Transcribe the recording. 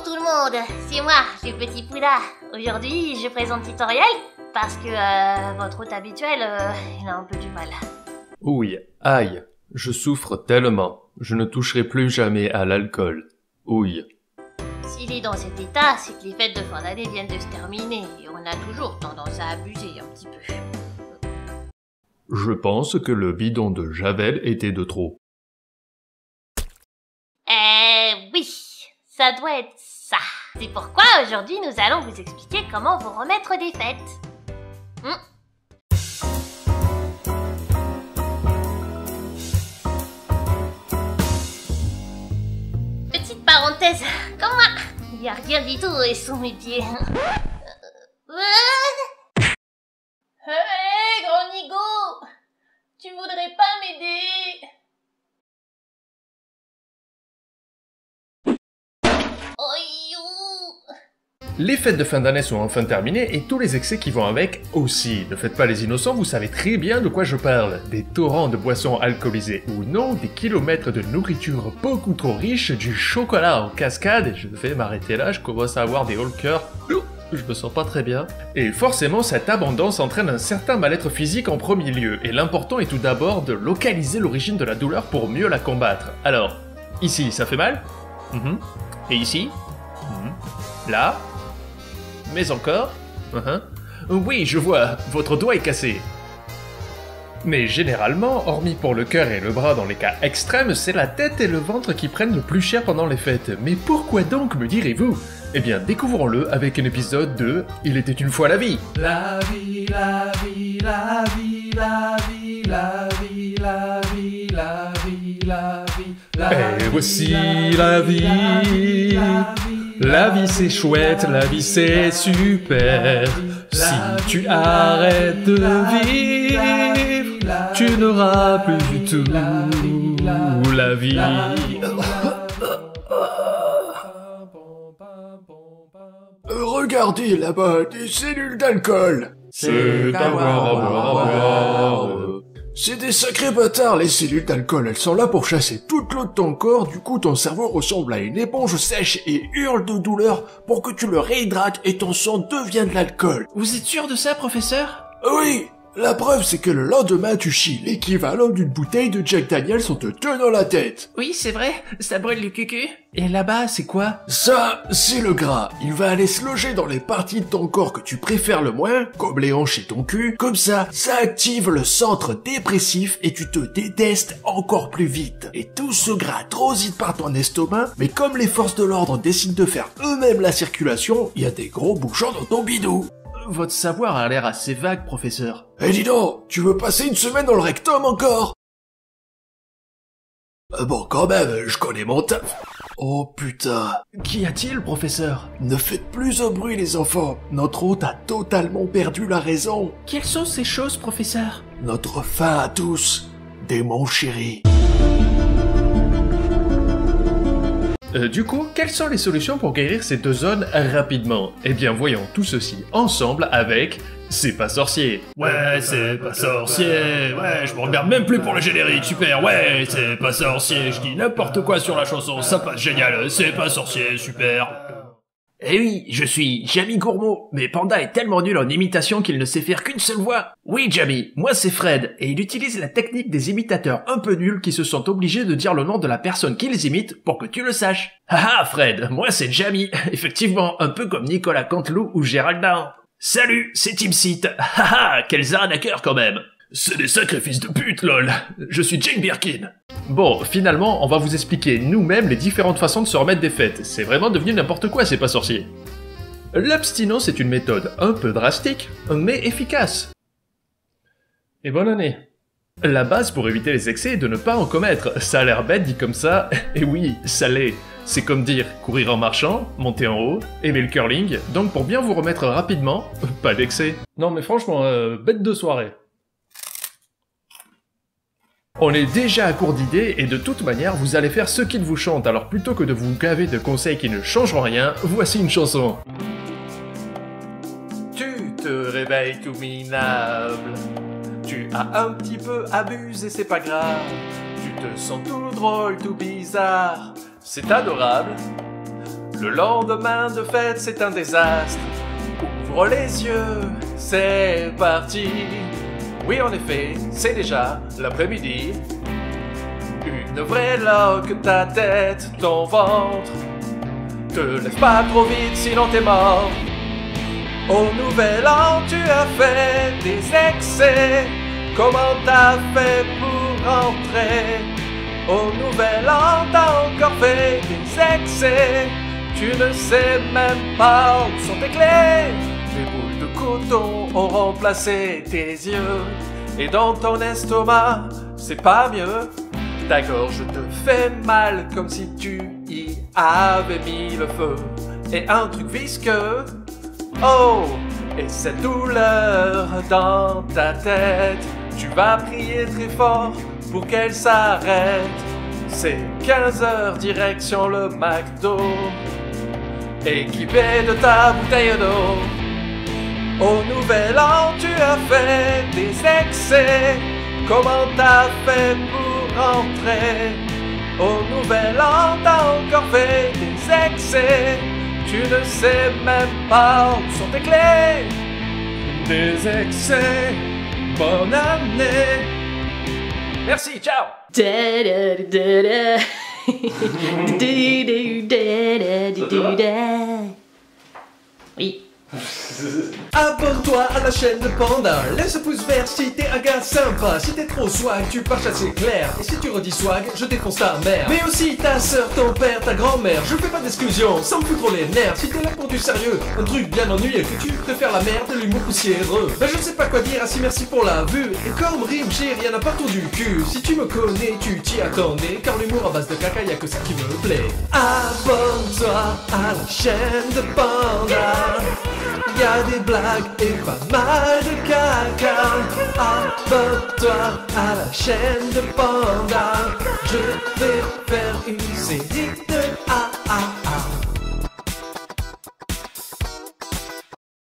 tout le monde, c'est moi, le petit Poula. Aujourd'hui, je présente Tutoriel parce que votre hôte habituel, il a un peu du mal. Oui, aïe, je souffre tellement. Je ne toucherai plus jamais à l'alcool. Oui. S'il est dans cet état, c'est que les fêtes de fin d'année viennent de se terminer et on a toujours tendance à abuser un petit peu. Je pense que le bidon de Javel était de trop. Oui, ça doit être ça. C'est pourquoi aujourd'hui nous allons vous expliquer comment vous remettre des fêtes. Petite parenthèse, comme moi, il n'y a rien du tout sous mes pieds. Hey, grand Nigo, tu voudrais pas m'aider? Les fêtes de fin d'année sont enfin terminées et tous les excès qui vont avec aussi. Ne faites pas les innocents, vous savez très bien de quoi je parle. Des torrents de boissons alcoolisées ou non, des kilomètres de nourriture beaucoup trop riche, du chocolat en cascade, et je vais m'arrêter là, je commence à avoir des hauts le cœur. Je me sens pas très bien. Et forcément, cette abondance entraîne un certain mal-être physique en premier lieu, et l'important est tout d'abord de localiser l'origine de la douleur pour mieux la combattre. Alors, ici, ça fait mal? Et ici? Là? Mais encore? Oui, je vois, votre doigt est cassé. Mais généralement, hormis pour le cœur et le bras dans les cas extrêmes, c'est la tête et le ventre qui prennent le plus cher pendant les fêtes. Mais pourquoi donc, me direz-vous? Eh bien, découvrons-le avec un épisode de Il était une fois la vie. La vie, la vie, la vie, la vie, la vie, la vie, la vie, la vie, la vie. Et voici la vie. La vie c'est chouette, la vie c'est super. Si tu arrêtes de vivre, tu n'auras plus du tout la vie. Regardez là-bas, des cellules d'alcool. C'est à boire. C'est des sacrés bâtards, les cellules d'alcool. Elles sont là pour chasser toute l'eau de ton corps. Du coup, ton cerveau ressemble à une éponge sèche et hurle de douleur pour que tu le réhydrates et ton sang devient de l'alcool. Vous êtes sûr de ça, professeur? Oui, la preuve c'est que le lendemain tu chies l'équivalent d'une bouteille de Jack Daniels en te tenant la tête. Oui, c'est vrai, ça brûle le cucu. Et là-bas, c'est quoi? Ça, c'est le gras. Il va aller se loger dans les parties de ton corps que tu préfères le moins, comme les hanches et ton cul. Comme ça active le centre dépressif et tu te détestes encore plus vite. Et tout ce gras transite par ton estomac, mais comme les forces de l'ordre décident de faire eux-mêmes la circulation, il y a des gros bouchons dans ton bidou. Votre savoir a l'air assez vague, professeur. Eh dis donc, tu veux passer une semaine dans le rectum encore? Bon, quand même, je connais mon taf. Oh putain. Qu'y a-t-il, professeur? Ne faites plus de bruit, les enfants. Notre hôte a totalement perdu la raison. Quelles sont ces choses, professeur? Notre fin à tous, démon chéri. Du coup, quelles sont les solutions pour guérir ces deux zones rapidement? Eh bien, voyons tout ceci ensemble avec C'est pas sorcier. Ouais, c'est pas sorcier. Ouais, je me regarde même plus pour le générique. Super. Ouais, c'est pas sorcier. Je dis n'importe quoi sur la chanson. Ça passe génial. C'est pas sorcier. Super. Eh oui, je suis Jamie Gourmaud, mais Panda est tellement nul en imitation qu'il ne sait faire qu'une seule voix. Oui, Jamie, moi c'est Fred, et il utilise la technique des imitateurs un peu nuls qui se sentent obligés de dire le nom de la personne qu'ils imitent pour que tu le saches. Haha, Fred, moi c'est Jamie, effectivement, un peu comme Nicolas Canteloup ou Géraldin. Salut, c'est Team Seat. Haha, quels arnaqueurs quand même. C'est des sacrifices de pute, lol. Je suis Jane Birkin. Bon, finalement, on va vous expliquer nous-mêmes les différentes façons de se remettre des fêtes. C'est vraiment devenu n'importe quoi, c'est pas sorcier. L'abstinence est une méthode un peu drastique, mais efficace. Et bonne année. La base pour éviter les excès est de ne pas en commettre. Ça a l'air bête dit comme ça, et oui, ça l'est. C'est comme dire courir en marchant, monter en haut, aimer le curling, donc pour bien vous remettre rapidement, pas d'excès. Non mais franchement, bête de soirée. On est déjà à court d'idées et de toute manière vous allez faire ce qu'il vous chante, alors plutôt que de vous gaver de conseils qui ne changeront rien, voici une chanson. Tu te réveilles tout minable, tu as un petit peu abusé, c'est pas grave, tu te sens tout drôle, tout bizarre, c'est adorable. Le lendemain de fête, c'est un désastre. Ouvre les yeux, c'est parti. Oui, en effet, c'est déjà l'après-midi. Une vraie loque, ta tête, ton ventre. Te lève pas trop vite, sinon t'es mort. Au nouvel an, tu as fait des excès. Comment t'as fait pour rentrer? Au nouvel an, t'as encore fait des excès. Tu ne sais même pas où sont tes clés. Des boules de coton ont remplacé tes yeux. Et dans ton estomac, c'est pas mieux. Ta gorge te fait mal comme si tu y avais mis le feu. Et un truc visqueux. Oh, et cette douleur dans ta tête, tu vas prier très fort pour qu'elle s'arrête. C'est 15h direction le McDo, équipé de ta bouteille d'eau. Au nouvel an, tu as fait des excès. Comment t'as fait pour rentrer? Au nouvel an, t'as encore fait des excès. Tu ne sais même pas où sont tes clés. Des excès, bonne année. Merci, ciao. Oui. Abonne-toi à la chaîne de Panda, laisse un pouce vert si t'es un gars sympa. Si t'es trop swag, tu pars chasser clair. Et si tu redis swag, je défonce ta mère. Mais aussi ta soeur, ton père, ta grand-mère. Je fais pas d'exclusion, ça me fout trop les nerfs. Si t'es là pour du sérieux, un truc bien ennuyeux, que tu préfères la merde, de l'humour poussiéreux. Ben je sais pas quoi dire, assez merci pour la vue. Et comme rime, j'ai rien à partout du cul. Si tu me connais, tu t'y attendais. Car l'humour à base de caca, y'a que ça qui me plaît. Abonne-toi à la chaîne de Panda. Y'a des blagues et pas mal de caca. Abonne-toi à la chaîne de Panda. Je vais faire une série de